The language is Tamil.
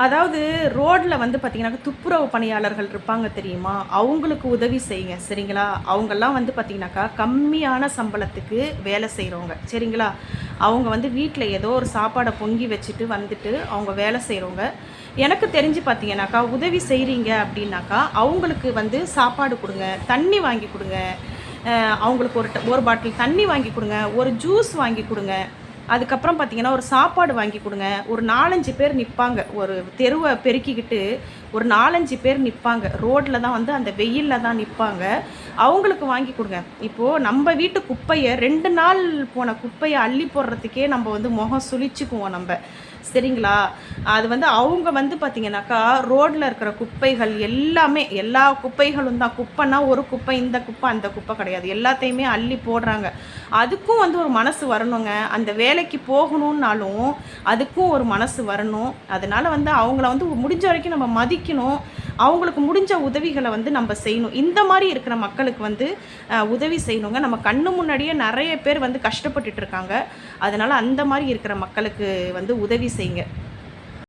அதாவது ரோட்ல வந்து பார்த்தீங்கன்னா, துப்புரவு பணியாளர்கள் இருப்பாங்க தெரியுமா? அவங்களுக்கு உதவி செய்யுங்க. சரிங்களா? அவங்கலாம் வந்து பார்த்தீங்கன்னாக்கா, கம்மியான சம்பளத்துக்கு வேலை செய்றவங்க. சரிங்களா? அவங்க வந்து வீட்ல ஏதோ ஒரு சாப்பாட பொங்கி வச்சுட்டு வந்துட்டு, அவங்க வேலை செய்றவங்க. எனக்கு தெரிஞ்சு பார்த்தீங்கன்னாக்கா, உதவி செய்றீங்க அப்படின்னாக்கா, அவங்களுக்கு வந்து சாப்பாடு குடுங்க, தண்ணி வாங்கி குடுங்க. அவங்களுக்கு ஒரு பாட்டில் தண்ணி வாங்கி குடுங்க, ஒரு ஜூஸ் வாங்கி குடுங்க. அதுக்கப்புறம் பார்த்தீங்கன்னா, ஒரு சாப்பாடு வாங்கி குடுங்க. ஒரு 4, 5 பேர் நிப்பாங்க. ஒரு தெருவ பெருக்கிக்கிட்டு ஒரு 4, 5 பேர் நிப்பாங்க. ரோட்ல தான் வந்து அந்த வெயில்ல தான் நிப்பாங்க. அவங்களுக்கு வாங்கி குடுங்க. இப்போ நம்ப வீட்டு குப்பைய 2 நாள் போன குப்பைய அள்ளி போடுறதுக்கே நம்ப வந்து முகம் சுளிச்சுக்குவோம் நம்ப. சரிங்களா? அது வந்து அவங்க வந்து பார்த்தீங்கன்னாக்கா, ரோட்ல இருக்கிற குப்பைகள் எல்லாமே, எல்லா குப்பைகளும் தான். குப்பைன்னா ஒரு குப்பை, இந்த குப்பை, அந்த குப்பை கிடையாது. எல்லாத்தையுமே அள்ளி போடுறாங்க. அதுக்கும் வந்து ஒரு மனசு வரணுங்க. அந்த வேலைக்கு போகணும்னாலும், அதுக்கும் ஒரு மனசு வரணும். அதனால வந்து அவங்கள வந்து முடிஞ்ச வரைக்கும் நம்ம மதிக்கணும். அவங்களுக்கு முடிஞ்ச உதவிகள வந்து நம்ப செய்யணும். இந்த மாரி இருக்கிற மக்களுக்கு வந்து உதவி செய்யணுங்க. நம்ம கண்ணு முன்னாடியே நெறைய பேர் வந்து கஷ்டப்பட்டுட்டு இருக்காங்க. அதனால அந்த மாரி இருக்கிற மக்களுக்கு வந்து உதவி செய்யுங்க.